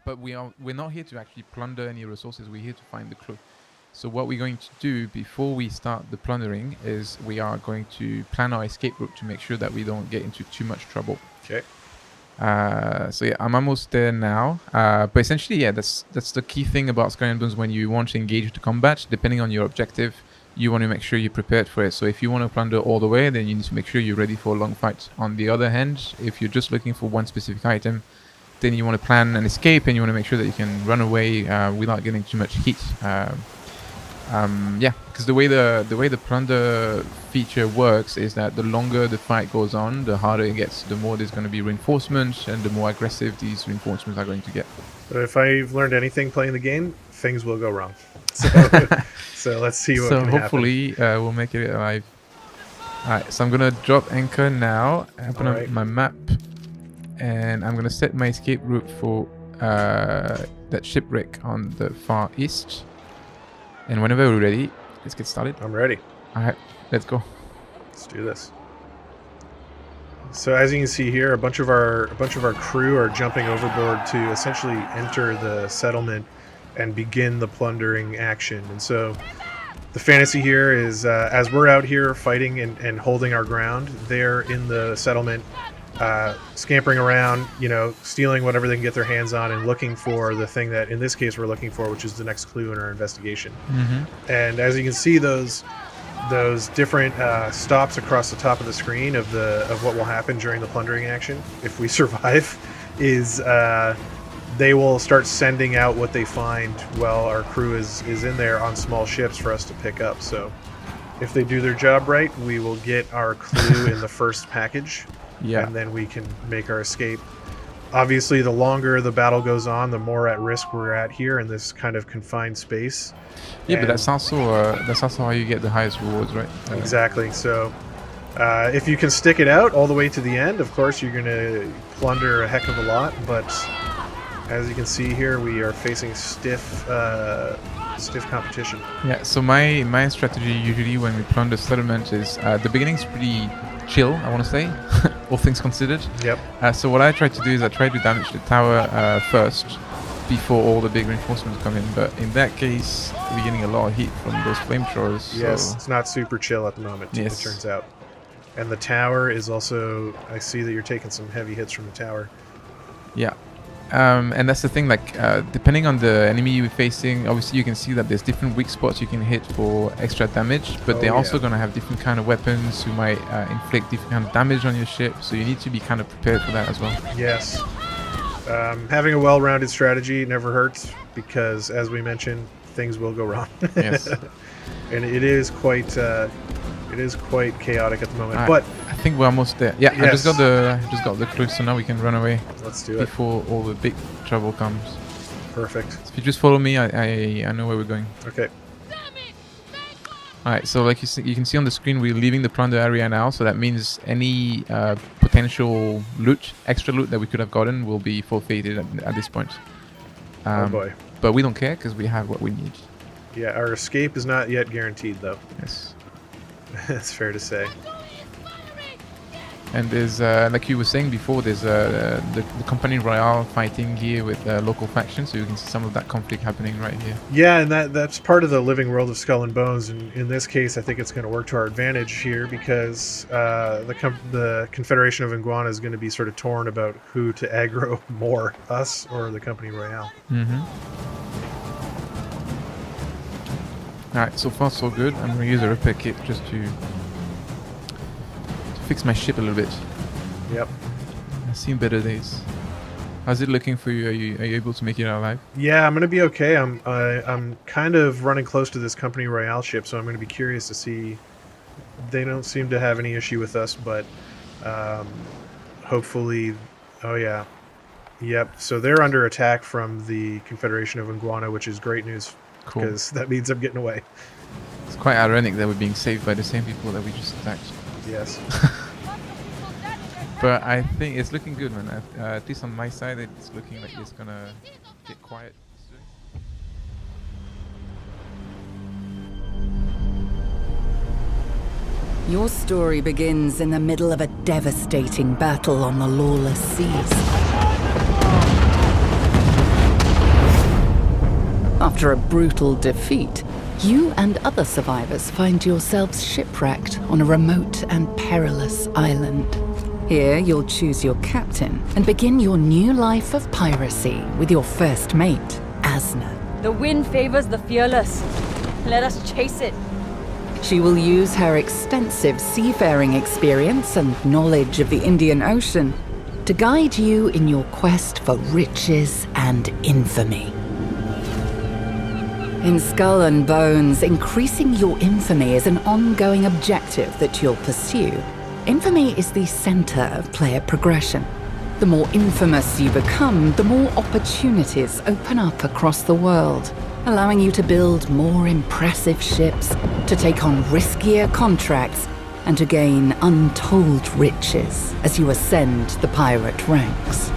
but we're not here to actually plunder any resources. We're here to find the clue. So what we're going to do before we start the plundering is we are going to plan our escape route to make sure that we don't get into too much trouble. Okay. So yeah, I'm almost there now. But essentially, yeah, that's the key thing about Sky and Bones when you want to engage the combat. Depending on your objective, you want to make sure you're prepared for it. So if you want to plunder all the way, then you need to make sure you're ready for a long fight. On the other hand, if you're just looking for one specific item, then you want to plan an escape and you want to make sure that you can run away without getting too much heat. Yeah, because the way the plunder feature works is that the longer the fight goes on, the harder it gets. The more there's going to be reinforcements, and the more aggressive these reinforcements are going to get. But if I've learned anything playing the game, things will go wrong. So, so let's see what can happen. So hopefully we'll make it alive. Alright, so I'm going to drop anchor now, open up my map, and I'm going to set my escape route for that shipwreck on the far east. And whenever we're ready, let's get started. I'm ready. Alright, let's go. Let's do this. So as you can see here, a bunch of our crew are jumping overboard to essentially enter the settlement and begin the plundering action. And so the fantasy here is as we're out here fighting and holding our ground, they're in the settlement scampering around, you know, stealing whatever they can get their hands on and looking for the thing that in this case we're looking for, which is the next clue in our investigation. And as you can see, those different stops across the top of the screen of what will happen during the plundering action if we survive is they will start sending out what they find while our crew is in there on small ships for us to pick up. So if they do their job right, we will get our clue in the first package. Yeah. And then we can make our escape. Obviously, the longer the battle goes on, the more at risk we're at here in this kind of confined space. Yeah, but that's also how you get the highest rewards, right? Exactly. So if you can stick it out all the way to the end, of course, you're going to plunder a heck of a lot. But as you can see here, we are facing stiff competition. Yeah, so my strategy usually when we plunder settlement is the beginning's pretty chill, I want to say, all things considered. Yep. So what I try to do is I try to damage the tower first before all the big reinforcements come in. But in that case, we're getting a lot of heat from those flamethrowers. Yes, so. It's not super chill at the moment, yes. It turns out. And the tower is also, I see that you're taking some heavy hits from the tower. Yeah. And that's the thing, like, depending on the enemy you're facing, obviously you can see that there's different weak spots you can hit for extra damage, but they're also going to have different kind of weapons who might inflict different kind of damage on your ship, so you need to be kind of prepared for that as well. Yes. Having a well-rounded strategy never hurts, because, as we mentioned, things will go wrong. Yes. And it is quite chaotic at the moment, but I think we're almost there. Yeah, yes. I just got the clue, so now we can run away. Let's do it before all the big trouble comes. Perfect. So if you just follow me, I know where we're going. Okay. Alright, so like you can see on the screen, we're leaving the plunder area now, so that means any potential loot, extra loot that we could have gotten will be forfeited at this point. Oh boy. But we don't care because we have what we need. Yeah, our escape is not yet guaranteed, though. Yes. That's fair to say. And there's, like you were saying before, there's the Company Royale fighting here with local factions, so you can see some of that conflict happening right here. Yeah, and that's part of the living world of Skull and Bones, and in this case, I think it's going to work to our advantage here, because the Confederation of Iguana is going to be sort of torn about who to aggro more, us or the Company Royale. Alright, so far so good. I'm going to use a repair kit just to fix my ship a little bit. Yep. I've seen better days. How's it looking for you? Are you able to make it out alive? Yeah, I'm gonna be okay. I'm kind of running close to this Company Royale ship, so I'm gonna be curious to see. They don't seem to have any issue with us, but hopefully. Oh yeah, yep. So they're under attack from the Confederation of Iguana, which is great news. Cool. Because that means I'm getting away. It's quite ironic that we're being saved by the same people that we just attacked. Yes. But I think it's looking good, man. At least on my side, it's looking like it's gonna get quiet soon. Your story begins in the middle of a devastating battle on the lawless seas. After a brutal defeat, you and other survivors find yourselves shipwrecked on a remote and perilous island. Here, you'll choose your captain and begin your new life of piracy with your first mate, Asna. The wind favors the fearless. Let us chase it. She will use her extensive seafaring experience and knowledge of the Indian Ocean to guide you in your quest for riches and infamy. In Skull and Bones, increasing your infamy is an ongoing objective that you'll pursue. Infamy is the center of player progression. The more infamous you become, the more opportunities open up across the world, allowing you to build more impressive ships, to take on riskier contracts, and to gain untold riches as you ascend the pirate ranks.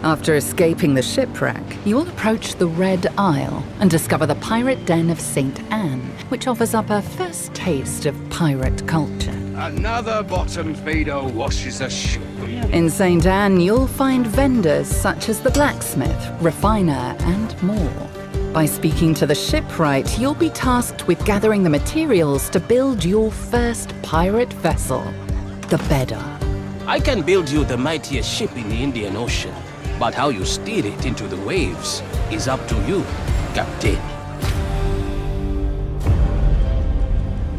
After escaping the shipwreck, you'll approach the Red Isle and discover the pirate den of St. Anne, which offers up a first taste of pirate culture. Another bottom feeder washes ashore. In St. Anne, you'll find vendors such as the blacksmith, refiner, and more. By speaking to the shipwright, you'll be tasked with gathering the materials to build your first pirate vessel, the Bedar. I can build you the mightiest ship in the Indian Ocean, but how you steer it into the waves is up to you, Captain.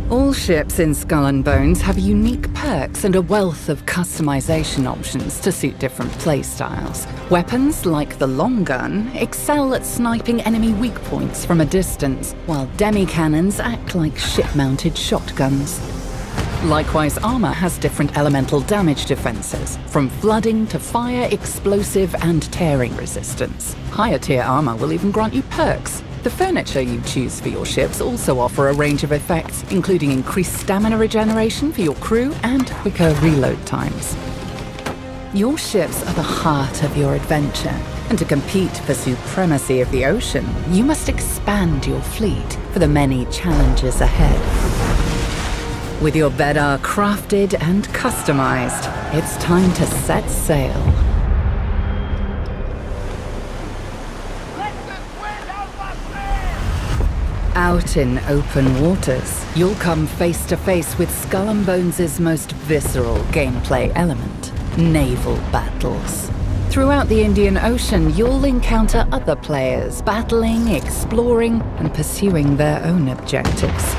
All ships in Skull and Bones have unique perks and a wealth of customization options to suit different playstyles. Weapons, like the long gun, excel at sniping enemy weak points from a distance, while demi-cannons act like ship-mounted shotguns. Likewise, armor has different elemental damage defenses, from flooding to fire, explosive, and tearing resistance. Higher-tier armor will even grant you perks. The furniture you choose for your ships also offer a range of effects, including increased stamina regeneration for your crew and quicker reload times. Your ships are the heart of your adventure, and to compete for supremacy of the ocean, you must expand your fleet for the many challenges ahead. With your Bedar crafted and customized, it's time to set sail. Out in open waters, you'll come face to face with Skull and Bones' most visceral gameplay element, naval battles. Throughout the Indian Ocean, you'll encounter other players battling, exploring, and pursuing their own objectives.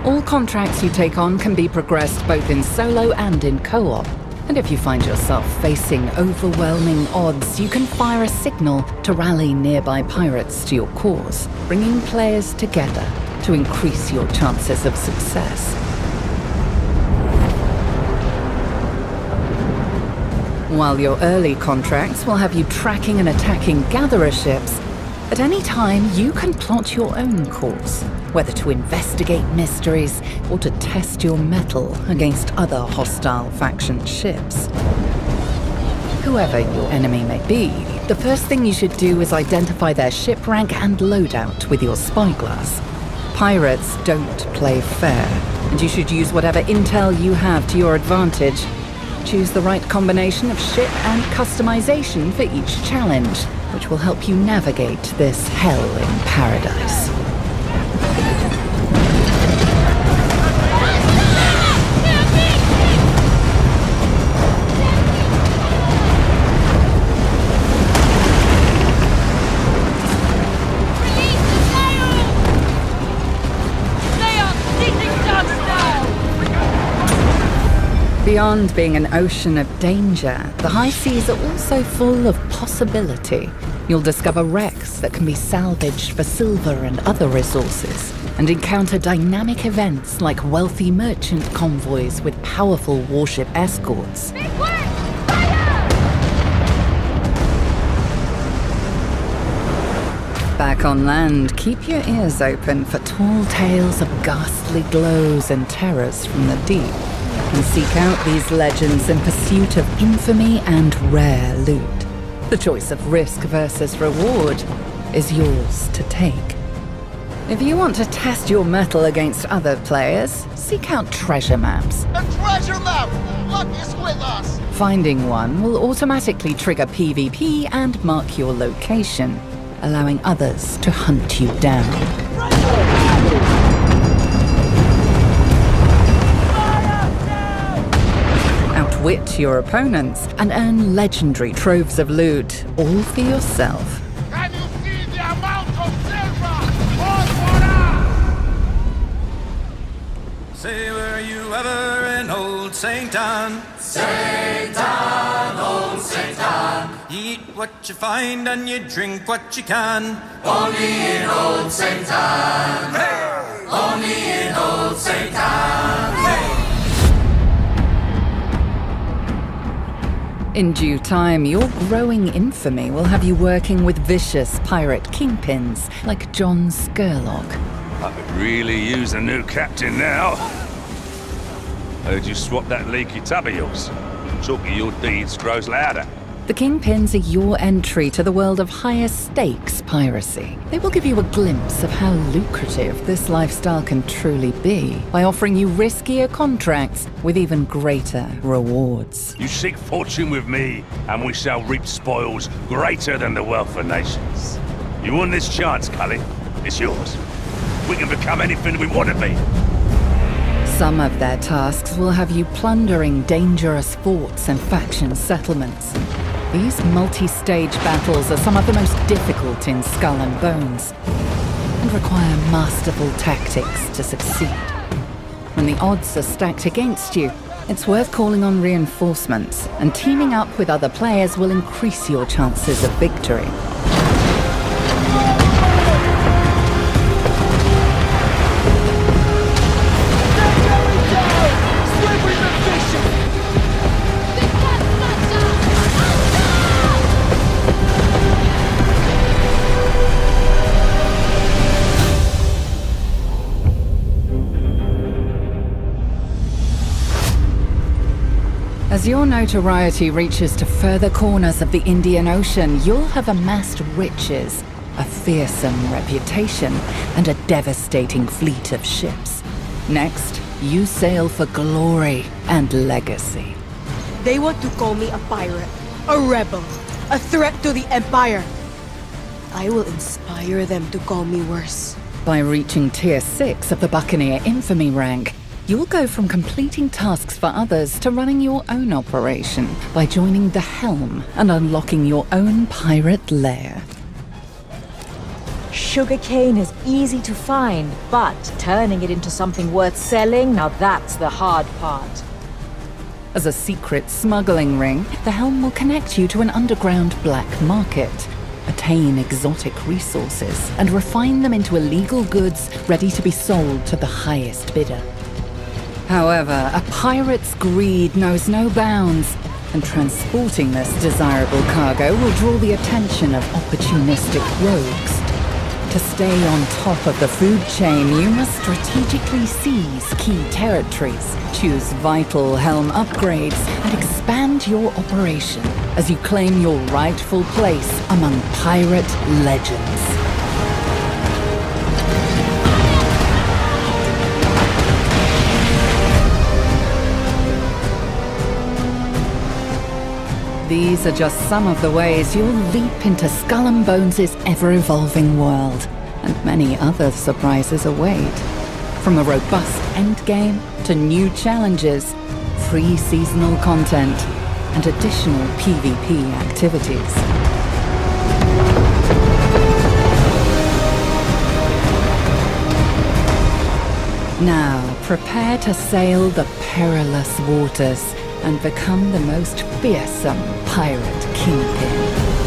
All contracts you take on can be progressed both in solo and in co-op. And if you find yourself facing overwhelming odds, you can fire a signal to rally nearby pirates to your cause, bringing players together to increase your chances of success. While your early contracts will have you tracking and attacking gatherer ships, at any time you can plot your own course, whether to investigate mysteries or to test your mettle against other hostile faction ships. Whoever your enemy may be, the first thing you should do is identify their ship rank and loadout with your spyglass. Pirates don't play fair, and you should use whatever intel you have to your advantage. Choose the right combination of ship and customization for each challenge, which will help you navigate this hell in paradise. Beyond being an ocean of danger, the high seas are also full of possibility. You'll discover wrecks that can be salvaged for silver and other resources, and encounter dynamic events like wealthy merchant convoys with powerful warship escorts. Back on land, keep your ears open for tall tales of ghastly glows and terrors from the deep, and seek out these legends in pursuit of infamy and rare loot. The choice of risk versus reward is yours to take. If you want to test your mettle against other players, seek out treasure maps. A treasure map! Luck is with us! Finding one will automatically trigger PvP and mark your location, allowing others to hunt you down. Outwit your opponents and earn legendary troves of loot, all for yourself. Can you see the amount of silver? Hot water! Say, were you ever in old St. Anne? St. Anne, old St. Anne. You eat what you find and you drink what you can. Only in old St. Anne. Hey! Only in old St. Anne. Hey! In due time, your growing infamy will have you working with vicious pirate kingpins like John Scurlock. I could really use a new captain now. Heard you swap that leaky tub of yours. Talk of your deeds grows louder. The kingpins are your entry to the world of higher stakes piracy. They will give you a glimpse of how lucrative this lifestyle can truly be by offering you riskier contracts with even greater rewards. You seek fortune with me, and we shall reap spoils greater than the wealth of nations. You won this chance, Cully. It's yours. We can become anything we want to be. Some of their tasks will have you plundering dangerous forts and faction settlements. These multi-stage battles are some of the most difficult in Skull and Bones, and require masterful tactics to succeed. When the odds are stacked against you, it's worth calling on reinforcements, and teaming up with other players will increase your chances of victory. As your notoriety reaches to further corners of the Indian Ocean, you'll have amassed riches, a fearsome reputation, and a devastating fleet of ships. Next, you sail for glory and legacy. They want to call me a pirate, a rebel, a threat to the Empire. I will inspire them to call me worse. By reaching Tier 6 of the Buccaneer Infamy rank, you'll go from completing tasks for others to running your own operation by joining the Helm and unlocking your own pirate lair. Sugarcane is easy to find, but turning it into something worth selling, now that's the hard part. As a secret smuggling ring, the Helm will connect you to an underground black market, attain exotic resources, and refine them into illegal goods ready to be sold to the highest bidder. However, a pirate's greed knows no bounds, and transporting this desirable cargo will draw the attention of opportunistic rogues. To stay on top of the food chain, you must strategically seize key territories, choose vital Helm upgrades, and expand your operation as you claim your rightful place among pirate legends. These are just some of the ways you'll leap into Skull and Bones' ever-evolving world, and many other surprises await. From a robust endgame to new challenges, free seasonal content, and additional PvP activities. Now, prepare to sail the perilous waters and become the most fearsome pirate kingpin.